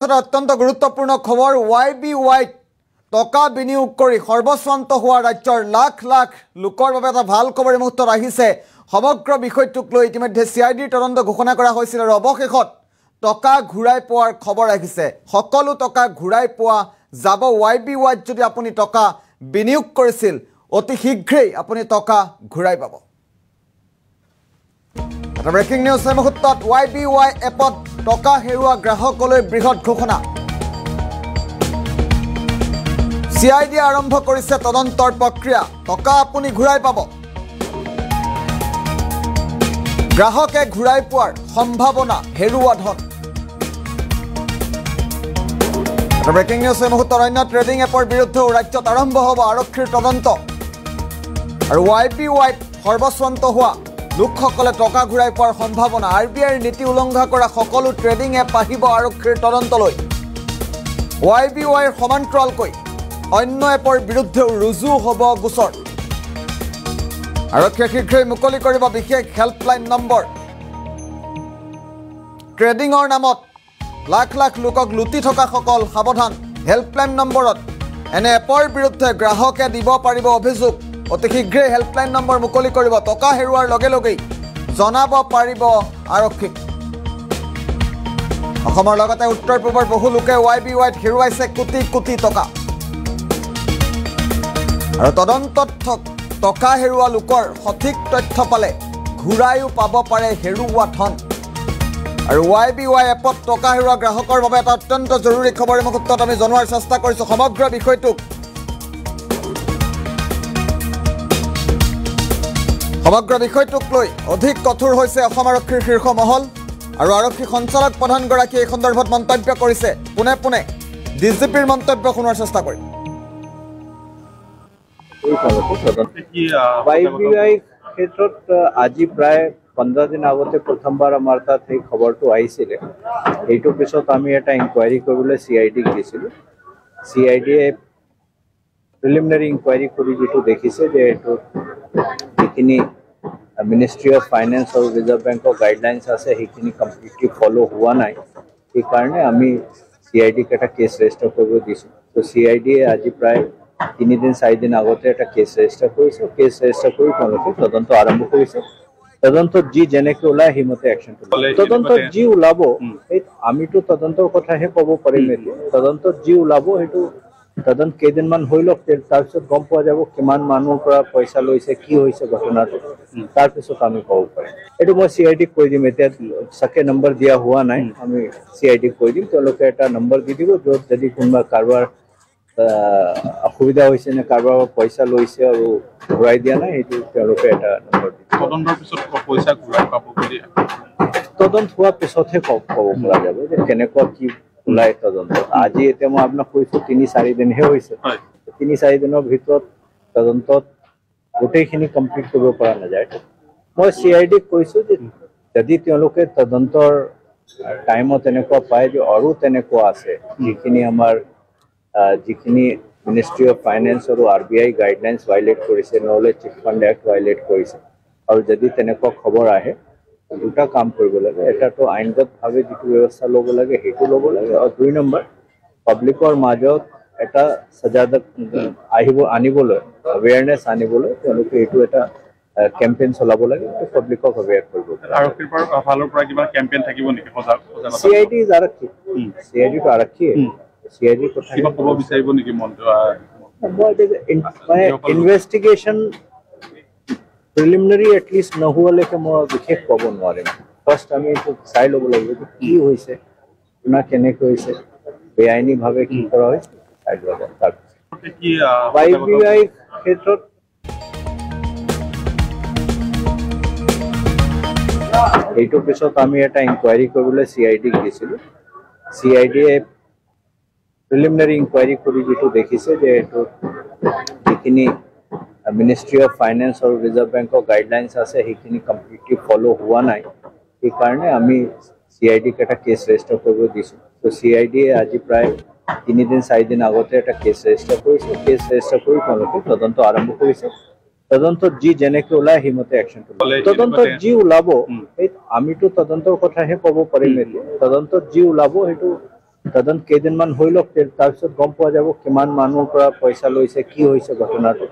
এটা অত্যন্ত গুৰুত্বপূৰ্ণ খবৰ YBY টকা বিনিয়োগ কৰি সৰ্বস্বান্ত হোৱা ৰাজ্যৰ লাখ লাখ লোকৰ বাবে এটা ভাল খবৰ এই মুহূৰ্তত আহিছে সমগ্ৰ বিষয়টোক লৈ ইতিমধ্যে CID তদন্ত ঘোষণা কৰা হৈছিল আৰু অৱশেষত টকা ঘূৰাই পোৱাৰ খবৰ আহিছে সকলো টকা ঘূৰাই পোৱা যাব YBY যদি আপুনি টকা বিনিয়োগ কৰিছিল অতি শীঘ্ৰেই আপুনি টকা ঘূৰাই পাব এটা ব্ৰেকিং নিউজ এই মুহূৰ্তত YBY এপত টকা হেৰুৱা গ্ৰাহকলৈ বৃহৎ ঘোষণা CID আৰম্ভ কৰিছে তদন্তৰ প্ৰক্ৰিয়া টকা আপুনি ঘূৰাই পাব গ্ৰাহকে ঘূৰাই পোৱাৰ সম্ভাৱনা হেৰুৱা ধন ব্ৰেকিং নিউজ এই মুহূৰ্তত অন্য ট্ৰেডিং এপৰ বিৰুদ্ধে ৰাজ্যত আৰম্ভ হ'ব আৰক্ষীৰ তদন্ত আৰু YBY সৰ্বস্বান্ত হোৱা লোকসকলে টকা ঘূৰাই পোৱাৰ সম্ভাৱনা RBIৰ নীতি উলংঘা কৰা সকলো ট্ৰেডিং এপ আহিব আৰক্ষীৰ তদন্তলৈ YBYৰ সমান্তৰালকৈ অন্য এপৰ বিৰুদ্ধে ৰুজু হ'ব গোচৰ আৰক্ষীয়ে শীঘ্ৰেই মুকলি কৰিব বিশেষ হেল্পলাইন নম্বৰ ট্ৰেডিংৰ নামত লাখ লাখ লোকক লুটি থকা সকল সাৱধান হেল্পলাইন নম্বৰত এনে এপৰ বিৰুদ্ধে গ্ৰাহকে দিব পাৰিব অভিযোগ অতি শীঘ্ৰেই হেল্পলাইন নম্বৰ মুকলি কৰিব টকা হেৰুৱাৰ লগে লগেই জনাব পাৰিব আৰক্ষীক অসমৰ লগতে উত্তৰ পূবৰ বহু লোকে YBYত হেৰুৱাইছে কোটি কোটি টকা আৰু তদন্তত টকা হেৰুৱা লোকৰ সঠিক তথ্য পালে ঘূৰাইও পাব পাৰে হেৰুৱা ধন আৰু YBY এপত টকা হেৰুৱা গ্ৰাহকৰ বাবে এটা অত্যন্ত জৰুৰী খবৰ এই মুহূৰ্তত আমি জনোৱাৰ চেষ্টা কৰিছোঁ সমগ্ৰ বিষয়টোক লৈ অধিক কঠোৰ হৈছে অসম আৰক্ষীৰ শীৰ্ষ মহল আৰু আৰক্ষী সঞ্চালক প্ৰধানগৰাকীয়ে এই সন্দৰ্ভত মন্তব্য কৰিছে পুনে পুনে DGPৰ মন্তব্য শুনাৰ চেষ্টা কৰিম YBY ক্ষেত্ৰত আজি প্ৰায় 15 দিন আগতে প্ৰথমবাৰ আমাৰ তাত এই খবৰটো আহিছিলে এইটো পিছত আমি এটা ইনকুৱাৰী কৰিবলৈ CID দিছিলোঁ CID প্ৰিলিমিনাৰী ইনকুৱাৰী কৰি যেটো দেখিছে যে এটো যিখিনি মিনিষ্ট্ৰি অফ ফাইনেন্স আৰু ৰিজাৰ্ভ বেংকৰ গাইডলাইনছ আছে সেইখিনি কমপ্লিটলি ফলো হোৱা নাই এই কাৰণে আমি CID এটা কেছ ৰেজিষ্টাৰ কৰিব দিছোঁ তো CID আজি প্ৰায় 3 দিন 4 দিন আগতে এটা কেছ ৰেজিষ্টাৰ কৰিছে কেছ ৰেজিষ্টাৰ কৰি তেওঁলোকে তদন্ত আৰম্ভ কৰিছে তদন্তত যি যেনেকৈ ওলাই হিমতে একশন তদন্তত যি ওলাব এই আমিতো তদন্তৰ কথাহে ক'ব পাৰিম তদন্তত যি ওলাব সেইটো তদন্ত কেইদিনমান হৈ লওক তাৰপিছত গম পোৱা যাব কিমান মানুহৰ পৰা পইচা লৈছে কি হৈছে ঘটনাটো তাৰপিছত আমি ক'ব পাৰিম এইটো মই CID কৈ দিম এতিয়া চাকে নম্বৰ দিয়া হোৱা নাই আমি CID কৈ দিম তেওঁলোকে এটা নম্বৰ দি দিব য'ত যদি কোনোবা কাৰোবাৰ অসুবিধা হৈছে নে কাৰোবাৰ পইচা লৈছে আৰু ঘূৰাই দিয়া নাই সেইটো তেওঁলোকে এটা নম্বৰ দিব তদন্তৰ পিছত পইচা ঘূৰাই পাব বুলি তদন্ত হোৱাৰ পিছতহে ক'ব পৰা যাব যে কেনেকুৱা কি ওলাই তদন্ত আজি এতিয়া মই আপোনাক কৈছোঁ 3-4 দিনহে হৈছে 3-4 দিনৰ ভিতৰত তদন্তত গোটেইখিনি কমপ্লিট কৰিব পৰা নাযায় মই CID কৈছোঁ যে যদি তেওঁলোকে তদন্তৰ টাইমত এনেকুৱা পায় যে আৰু তেনেকুৱা আছে যিখিনি আমাৰ যিখিনি মিনিষ্ট্ৰি অফ ফাইনেন্স আৰু RBI গাইডলাইনছ ভাইলেট কৰিছে নহ'লে চিট ফাণ্ড এক্ট ভাইলেট কৰিছে আৰু যদি তেনেকুৱা খবৰ আহে দুটা কাম কৰিব লাগে এটাতো আইনগতভাৱে যিটো ব্যৱস্থা ল'ব লাগে সেইটো ল'ব লাগে আৰু 2 নম্বৰ পাব্লিকৰ মাজত এটা সজাগতা আনিবলৈ এৱেৰনেছ আনিবলৈ তেওঁলোকে এইটো এটা কেম্পেইন চলাব লাগে পাব্লিকক এৱেৰ কৰিব আৰক্ষীৰ ফালৰ পৰা কিবা কেম্পেইন থাকিব নেকি CID আৰক্ষী CID টো আৰক্ষী CID কথা কিবা ক'ব বিচাৰিব নেকি মনটো মানে ইনভেষ্টিগেশ্যন প্ৰিলিমিনাৰী এটলিষ্ট নোহোৱালৈকে মই বিশেষ ক'ব নোৱাৰিম ফাৰ্ষ্ট আমি এইটো চাই ল'ব লাগিব কি হৈছে আপোনাৰ কেনেকৈ হৈছে বেআইনীভাৱে কি কৰা হৈছে চাই ল'ব তাৰপিছত YBY ক্ষেত্ৰত এইটো পিছত আমি এটা ইনকুৱাৰী কৰিবলৈ CID দিছিলোঁ CID প্ৰিলিমিনাৰী ইনকুৱাৰী কৰি যেটো দেখিছে যে এটো যিখিনি মিনিষ্ট্ৰি অফ ফাইনেন্স আৰু ৰিজাৰ্ভ বেংকৰ গাইডলাইনছ আছে সেইখিনি কমপ্লিটলি ফলো হোৱা নাই এই কাৰণে আমি CID এটা কেছ ৰেজিষ্টাৰ কৰিব দিছোঁ তো CID আজি প্ৰায় 3 দিন 4 দিন আগতে এটা কেছ ৰেজিষ্টাৰ কৰিছে কেছ ৰেজিষ্টাৰ কৰি তেওঁলোকে তদন্ত আৰম্ভ কৰিছে তদন্তত যি যেনেকৈ ওলাই হিমতে একশন তদন্তত যি ওলাব এই আমিতো তদন্তৰ কথাহে ক'ব পাৰিম তদন্তত যি ওলাব সেইটো তদন্ত কেইদিনমান হৈ লওক তাৰপিছত গম পোৱা যাব কিমান মানুহৰ পৰা পইচা লৈছে কি হৈছে ঘটনাটো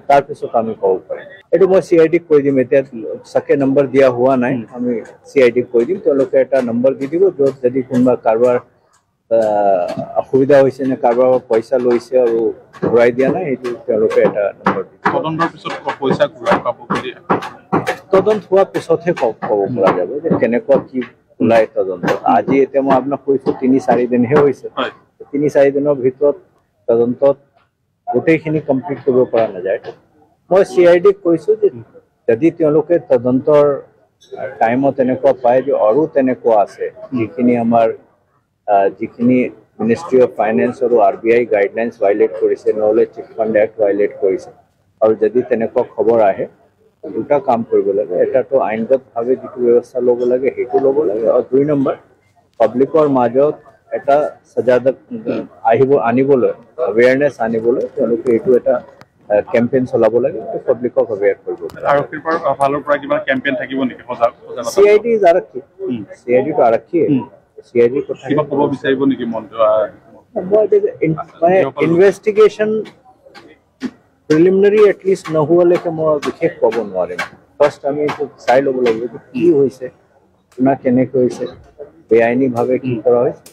তাৰপিছত আমি ক'ব পাৰিম এইটো মই CID-ক কৈ দিম এতিয়া চাকে নম্বৰ দিয়া হোৱা নাই আমি CID-ক কৈ দিম তেওঁলোকে এটা নম্বৰ দি দিব য'ত যদি কোনোবা কাৰোবাৰ অসুবিধা হৈছে নে কাৰোবাৰ পইচা লৈছে আৰু ঘূৰাই দিয়া নাই সেইটো তেওঁলোকে এটা নম্বৰ দিব তদন্তৰ পিছত পইচা ঘূৰাই পাব বুলি তদন্ত হোৱাৰ পিছতহে ক'ব পৰা যাব যে কেনেকুৱা কি ওলাই তদন্ত আজি এতিয়া মই আপোনাক কৈছো 3-4 দিনহে হৈছে 3-4 দিনৰ ভিতৰত তদন্তত গোটেইখিনি কমপ্লিট কৰিব পৰা নাযায় মই CID-ক কৈছো যে যদি তেওঁলোকে তদন্তৰ টাইমত এনেকুৱা পায় যে আৰু তেনেকুৱা আছে যিখিনি আমাৰ যিখিনি মিনিষ্ট্ৰি অফ ফাইনেন্স আৰু RBI গাইডলাইন্স ভাইলেট কৰিছে নহলে চিট ফাণ্ড এক্ট ভাইলেট কৰিছে আৰু যদি তেনেকুৱা খবৰ আহে দুটা কাম কৰিব লাগে এটাটো আইনগতভাৱে যিটো ব্যৱস্থা ল'ব লাগে সেইটো ল'ব লাগে আৰু 2 নম্বৰ পাব্লিকৰ মাজত এটা সজাগতা আনিবলৈ অৱেৰনেছ আনিবলৈ তেওঁলোকে এইটো এটা কেম্পেইন চলাব লাগে পাব্লিকক অৱেৰ কৰিব লাগে আৰক্ষীৰ ফালৰ পৰা কিবা কেম্পেইন থাকিব নেকি CID আৰক্ষী CID-টো আৰক্ষী CID কথা কিবা ক'ব বিচাৰিব নেকি মন্ত্ৰী মানে ইনভেষ্টিগেশ্যন প্ৰিলিমিনাৰী এটলিষ্ট নোহোৱালৈকে মই বিশেষ ক'ব নোৱাৰিম ফাৰ্ষ্ট আমি এইটো চাই ল'ব লাগিব কি হৈছে কোনা কেনেকৈ হৈছে বেআইনীভাৱে কি কৰা হৈছে